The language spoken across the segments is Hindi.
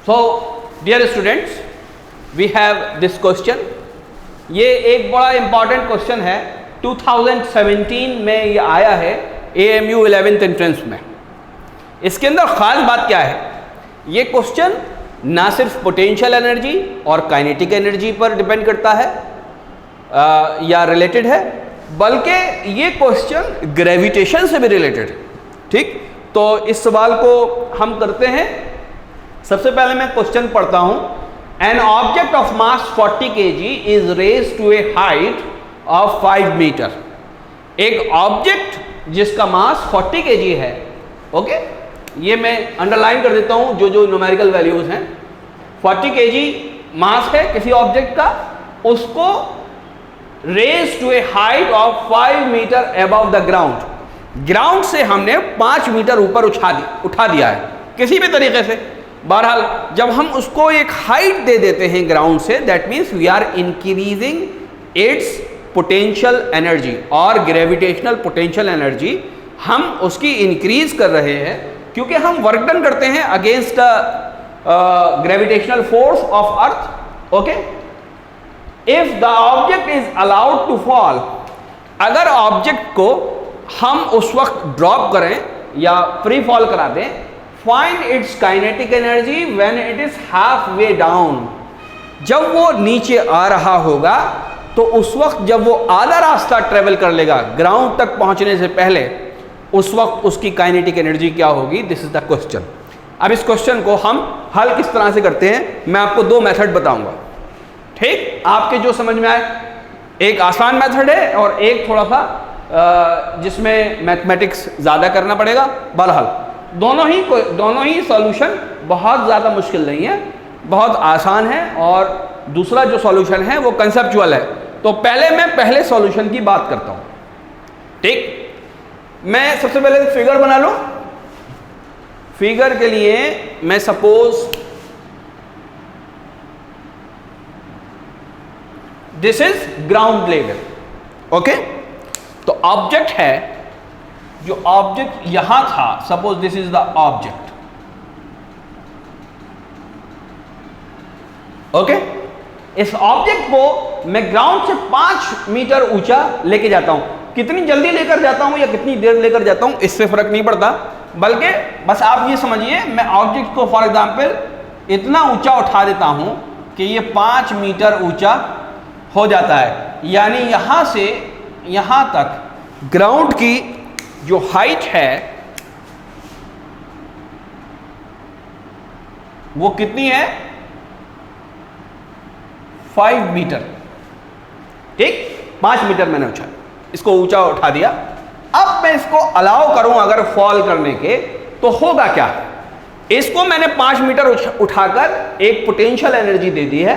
So dear students, we have this question. ये एक बड़ा इंपॉर्टेंट क्वेश्चन है, 2017 में ये आया है AMU 11th एंट्रेंस में। इसके अंदर ख़ास बात क्या है, ये क्वेश्चन ना सिर्फ पोटेंशियल एनर्जी और काइनेटिक एनर्जी पर डिपेंड करता है या रिलेटेड है, बल्कि ये क्वेश्चन ग्रेविटेशन से भी रिलेटेड है। ठीक, तो इस सवाल को हम करते हैं। सबसे पहले मैं क्वेश्चन पढ़ता हूं। An object of mass 40 kg is raised to a height of 5 metre. एक ऑब्जेक्ट जिसका मास 40 kg है, ओके, ये मैं अंडरलाइन कर देता हूं जो न्यूमेरिकल वैल्यूज हैं। 40 kg मास है किसी ऑब्जेक्ट का, उसको raise to a height of 5 metre above the ground. Ground से हमने 5 मीटर ऊपर उठा दिया है किसी भी तरीके से। बहरहाल जब हम उसको एक हाइट दे देते हैं ग्राउंड से, that means we are increasing its potential energy और ग्रेविटेशनल पोटेंशियल एनर्जी हम उसकी इंक्रीज कर रहे हैं, क्योंकि हम वर्क डन करते हैं against gravitational force of earth. Okay, if the object is allowed to fall, अगर ऑब्जेक्ट को हम उस वक्त ड्रॉप करें या फ्री फॉल करा दें, find its kinetic energy when it is half way down. जब वो नीचे आ रहा होगा तो उस वक्त जब वो आधा रास्ता ट्रेवल कर लेगा ग्राउंड तक पहुंचने से पहले, उस वक्त उसकी काइनेटिक एनर्जी क्या होगी। This is the question. अब इस क्वेश्चन को हम हल किस तरह से करते हैं, मैं आपको 2 मेथड बताऊंगा। ठीक, आपके जो समझ में आए। एक आसान मेथड है और एक थोड़ा सा जिसमें मैथमेटिक्स ज़्यादा करना पड़ेगा। बहरहाल दोनों ही सॉल्यूशन बहुत ज़्यादा मुश्किल नहीं है, बहुत आसान है, और दूसरा जो सॉल्यूशन है वो कंसेप्चुअल है। तो पहले सॉल्यूशन की बात करता हूँ। ठीक, मैं सबसे पहले फिगर बना लूँ। फिगर के लिए मैं suppose this is ground level. Okay, तो ऑब्जेक्ट है, जो ऑब्जेक्ट यहां था, suppose this is the object. Okay, इस ऑब्जेक्ट को मैं ग्राउंड से 5 मीटर ऊंचा लेके जाता हूं। कितनी जल्दी लेकर जाता हूं या कितनी देर लेकर जाता हूं, इससे फर्क नहीं पड़ता, बल्कि बस आप ये समझिए मैं ऑब्जेक्ट को फॉर एग्जांपल इतना ऊंचा उठा देता हूं कि ये 5 मीटर ऊंचा हो जाता है। यानी यहां से यहां तक ग्राउंड की जो हाइट है वो कितनी है, 5 मीटर। ठीक, 5 मीटर मैंने इसको ऊंचा उठा दिया। अब मैं इसको अलाउ करूं अगर फॉल करने के, तो होगा क्या। इसको मैंने 5 मीटर उठाकर एक पोटेंशियल एनर्जी दे दी है।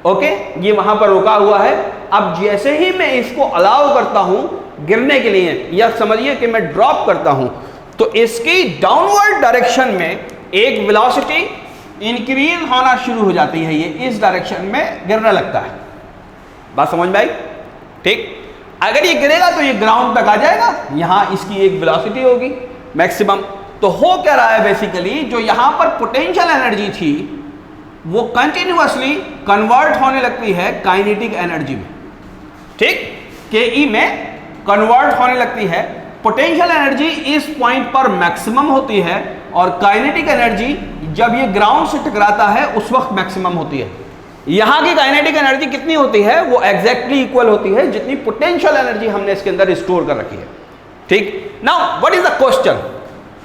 ओके, ये वहां पर रुका हुआ है। अब जैसे ही मैं इसको अलाउ करता हूं गिरने के लिए, या समझिए कि मैं ड्रॉप करता हूं, तो इसकी डाउनवर्ड डायरेक्शन में एक वेलोसिटी इंक्रीज होना शुरू हो जाती है। ये इस डायरेक्शन में गिरने लगता है। बात समझ में आई। ठीक, अगर ये गिरेगा तो ये ग्राउंड तक आ जाएगा, यहां इसकी एक वेलोसिटी होगी मैक्सिमम। तो हो क्या रहा है, बेसिकली जो यहां पर पोटेंशियल एनर्जी थी वो कंटिन्यूअसली कन्वर्ट होने लगती है काइनेटिक एनर्जी में। ठीक, के में कन्वर्ट होने लगती है। पोटेंशियल एनर्जी इस पॉइंट पर मैक्सिमम होती है, और काइनेटिक एनर्जी जब ये ग्राउंड से टकराता है उस वक्त मैक्सिमम होती है। यहां की काइनेटिक एनर्जी कितनी होती है, वो एग्जैक्टली इक्वल होती है जितनी पोटेंशियल एनर्जी हमने इसके अंदर स्टोर कर रखी है। ठीक, now what is the question.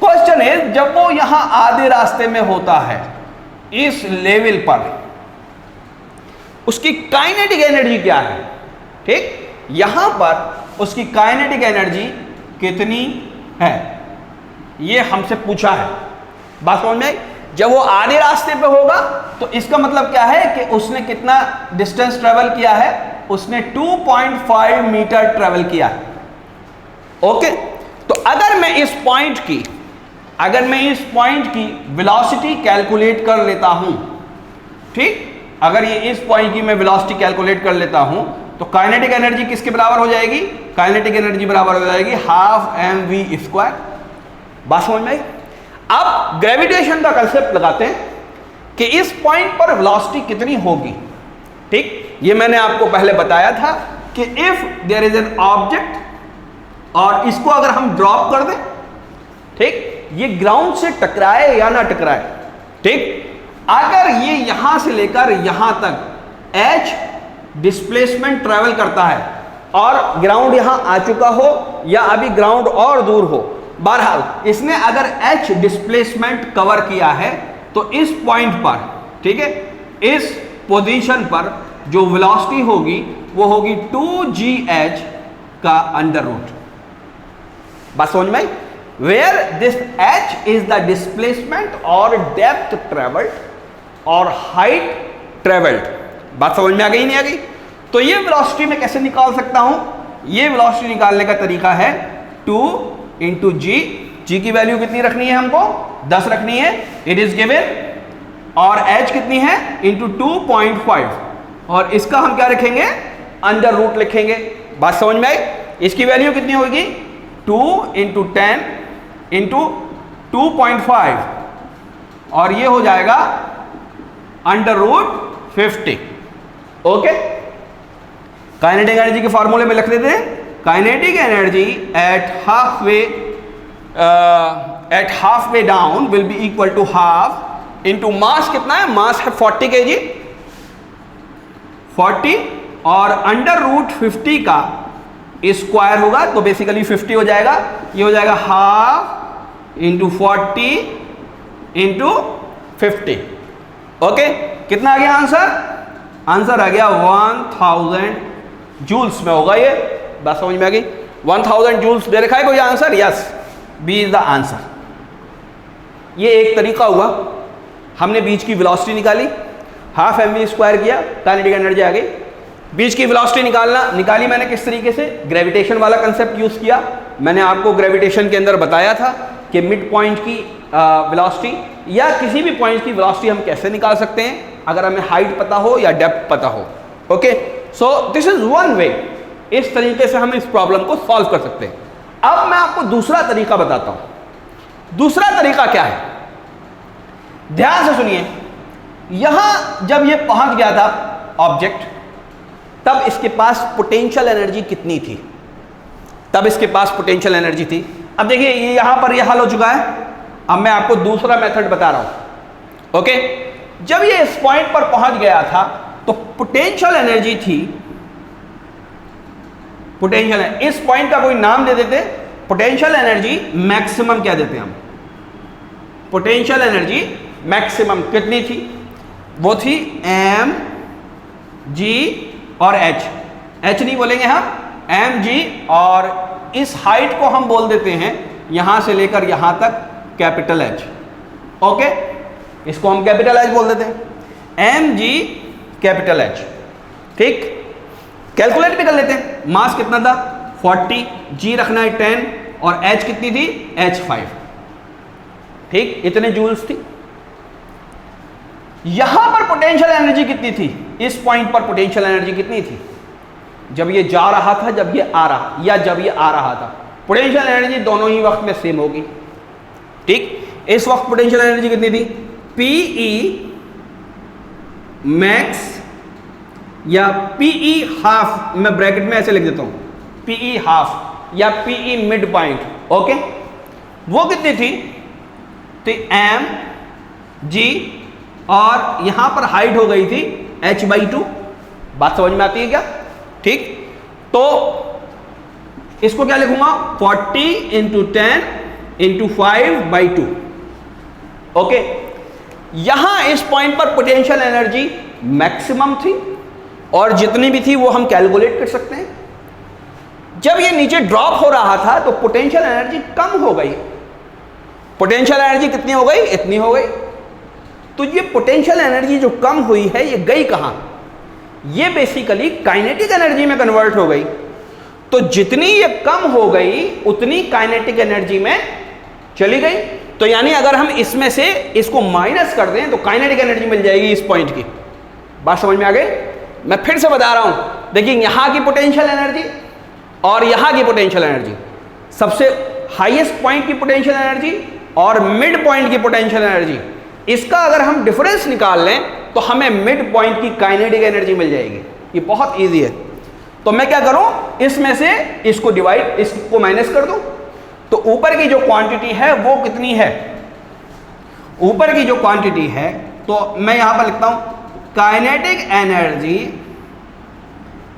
Question है, जब वो यहां आधे रास्ते में होता है इस लेवल पर, उसकी काइनेटिक एनर्जी क्या है। ठीक, यहां पर उसकी काइनेटिक एनर्जी कितनी है, ये हमसे पूछा है। बात समझ में आई। जब वो आधे रास्ते पे होगा तो इसका मतलब क्या है कि उसने कितना डिस्टेंस ट्रेवल किया है, उसने 2.5 मीटर ट्रेवल किया है। ओके, तो अगर मैं इस पॉइंट की वेलोसिटी कैलकुलेट कर लेता हूं, ठीक, अगर ये इस पॉइंट की मैं वेलोसिटी कैलकुलेट कर लेता हूं, तो काइनेटिक एनर्जी किसके बराबर हो जाएगी, काइनेटिक एनर्जी बराबर हो जाएगी 12 mv²। बात समझ में आई। अब ग्रेविटेशन का कंसेप्ट लगाते हैं कि इस पॉइंट पर वेलोसिटी कितनी होगी। ठीक, ये मैंने आपको पहले बताया था कि if there is an object और इसको अगर हम ड्रॉप कर दें, ठीक, ये ग्राउंड से टकराए या ना टकराए, ठीक, अगर ये यहां से लेकर यहां तक h डिस्प्लेसमेंट ट्रेवल करता है और ग्राउंड यहां आ चुका हो या अभी ग्राउंड और दूर हो, बहरहाल इसने अगर h डिस्प्लेसमेंट कवर किया है तो इस पॉइंट पर, ठीक है, इस पोजीशन पर जो वेलोसिटी होगी वो होगी 2gh का अंडर रूट। बात समझ में आई? Where this h is the displacement or depth traveled और height traveled। बात समझ में आ गई नहीं आ गई? तो ये वेलोसिटी मैं कैसे निकाल सकता हूं? ये वेलोसिटी निकालने का तरीका है 2 इंटू जी की वैल्यू कितनी रखनी है हमको? 10 रखनी है, इट इज गिवन, और h कितनी है? इंटू 2.5, और इसका हम क्या रखेंगे? अंडर रूट लिखेंगे। बात समझ में आई? इसकी वैल्यू कितनी होगी? 2 इंटू 10 इंटू 2.5, और ये हो जाएगा under root 50। Okay, kinetic energy के फॉर्मूले में लिख देते हैं। Kinetic energy at half way down will be equal to half into mass कितना है? मास है 40 kg, 40, और अंडर रूट 50 का स्क्वायर होगा तो बेसिकली 50 हो जाएगा। ये हो जाएगा हाफ इंटू 40 इंटू 50। ओके, कितना आ गया आंसर? आंसर आ गया 1000 जूल्स में होगा ये। बात समझ में आ गई? 1000 जूल्स दे रखा है कोई answer? Yes, B is the answer. ये एक तरीका हुआ, हमने बीच की वेलोसिटी निकाली, हाफ mv स्क्वायर किया, काइनेटिक एनर्जी आ गई। बीच की वेलोसिटी निकाली मैंने किस तरीके से? ग्रेविटेशन वाला कंसेप्ट यूज किया। मैंने आपको ग्रेविटेशन के अंदर बताया था कि मिड पॉइंट की वेलोसिटी या किसी भी पॉइंट की वेलोसिटी हम कैसे निकाल सकते हैं अगर हमें हाइट पता हो या डेप्थ पता हो। Okay, so this is one way, इस तरीके से हम इस प्रॉब्लम को सॉल्व कर सकते हैं। अब मैं आपको दूसरा तरीका बताता हूं। दूसरा तरीका क्या है? ध्यान से सुनिए। यहां जब ये पहुंच गया था ऑब्जेक्ट, तब इसके पास पोटेंशियल एनर्जी कितनी थी? तब इसके पास पोटेंशियल एनर्जी थी। अब देखिए ये यहां पर ये हल हो चुका है। अब मैं आपको दूसरा मेथड बता रहा हूं। ओके, जब ये इस पॉइंट पर पहुंच गया था तो पोटेंशियल एनर्जी थी, पोटेंशियल, इस पॉइंट का कोई नाम दे देते, पोटेंशियल एनर्जी मैक्सिमम क्या देते हैं हम? पोटेंशियल एनर्जी मैक्सिमम कितनी थी? वो थी m g और h। h नहीं बोलेंगे हम, m g, और इस हाइट को हम बोल देते हैं यहां से लेकर यहां तक कैपिटल H। ओके, इसको हम कैपिटल H बोल देते हैं, m g कैपिटल H। ठीक, कैलकुलेट भी कर लेते हैं। मास कितना था? 40, g रखना है 10, और h कितनी थी? h5। ठीक, इतने जूल्स थी। यहां पर पोटेंशियल एनर्जी कितनी थी? इस पॉइंट पर पोटेंशियल एनर्जी कितनी थी जब ये जा रहा था, जब ये आ रहा, या जब ये आ रहा था? पोटेंशियल एनर्जी दोनों ही वक्त में सेम होगी। ठीक, इस वक्त पोटेंशियल एनर्जी कितनी थी? Pe मैक्स या Pe हाफ, मैं ब्रैकेट में ऐसे लिख देता हूं, Pe हाफ या Pe मिड पॉइंट। ओके, वो कितनी थी? तो m g, और यहां पर हाइट हो गई थी h/2। बात समझ में आती है क्या? ठीक, तो इसको क्या लिखूंगा? 40 इंटू 10 इंटू 5/2। ओके, यहां इस पॉइंट पर पोटेंशियल एनर्जी मैक्सिमम थी, और जितनी भी थी वो हम कैलकुलेट कर सकते हैं। जब ये नीचे ड्रॉप हो रहा था तो पोटेंशियल एनर्जी कम हो गई। पोटेंशियल एनर्जी कितनी हो गई? इतनी हो गई। तो ये पोटेंशियल एनर्जी जो कम हुई है ये गई कहां? ये बेसिकली काइनेटिक एनर्जी में कन्वर्ट हो गई। तो जितनी ये कम हो गई उतनी काइनेटिक एनर्जी में चली गई। तो यानी अगर हम इसमें से इसको माइनस कर दें तो काइनेटिक एनर्जी मिल जाएगी इस पॉइंट की। बात समझ में आ गई? मैं फिर से बता रहा हूं, देखिए यहां की पोटेंशियल एनर्जी और यहां की पोटेंशियल एनर्जी, सबसे हाईएस्ट पॉइंट की पोटेंशियल एनर्जी और मिड पॉइंट की पोटेंशियल एनर्जी, इसका अगर हम डिफरेंस निकाल लें तो हमें मिड पॉइंट की काइनेटिक एनर्जी मिल जाएगी। ये बहुत इजी है। तो मैं क्या करूं, इसमें से इसको डिवाइड, इसको माइनस कर दूं, तो ऊपर की जो क्वांटिटी है वो कितनी है, ऊपर की जो क्वांटिटी है, तो मैं यहां पर लिखता हूं kinetic energy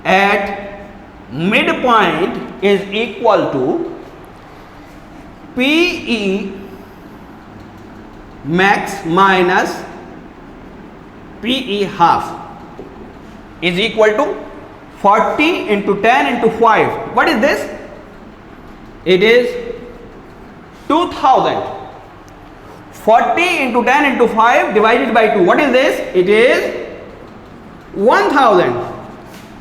at mid point is equal to PE max minus PE half is equal to 40 into 10 into 5. What is this? It is 2000. 40 into 10 into 5 divided by 2. What is this? It is 1000.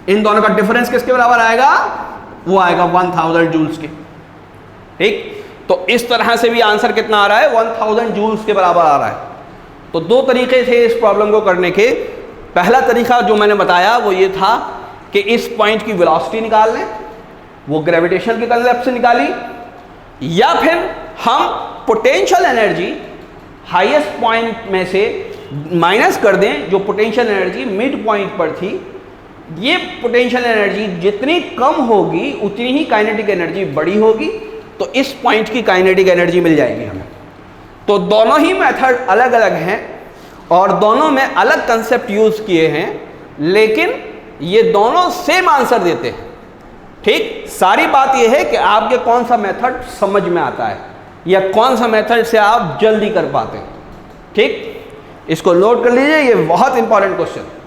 इन दोनों का डिफरेंस किसके बराबर आएगा, वो आएगा 1000 जूल्स के। ठीक, तो इस तरह से भी आंसर कितना आ रहा है, 1000 जूल्स के बराबर आ रहा है। तो दो तरीके थे इस प्रॉब्लम को करने के। पहला तरीका जो मैंने बताया वो ये था कि इस पॉइंट की वेलोसिटी निकाल लें, वो ग्रेविटेशन के कंसेप्ट से निकाली, या फिर हम पोटेंशियल एनर्जी हाईएस्ट पॉइंट में से माइनस कर दें जो पोटेंशियल एनर्जी मिड पॉइंट पर थी। ये पोटेंशियल एनर्जी जितनी कम होगी उतनी ही काइनेटिक एनर्जी बड़ी होगी, तो इस पॉइंट की काइनेटिक एनर्जी मिल जाएगी हमें। तो दोनों ही मेथड अलग अलग हैं और दोनों में अलग कंसेप्ट यूज किए हैं, लेकिन ये दोनों सेम आंसर देते हैं। ठीक, सारी बात ये है कि आपके कौन सा मेथड समझ में आता है या कौन सा मेथड से आप जल्दी कर पाते हैं। ठीक, इसको नोट कर लीजिए, ये बहुत इंपॉर्टेंट क्वेश्चन है।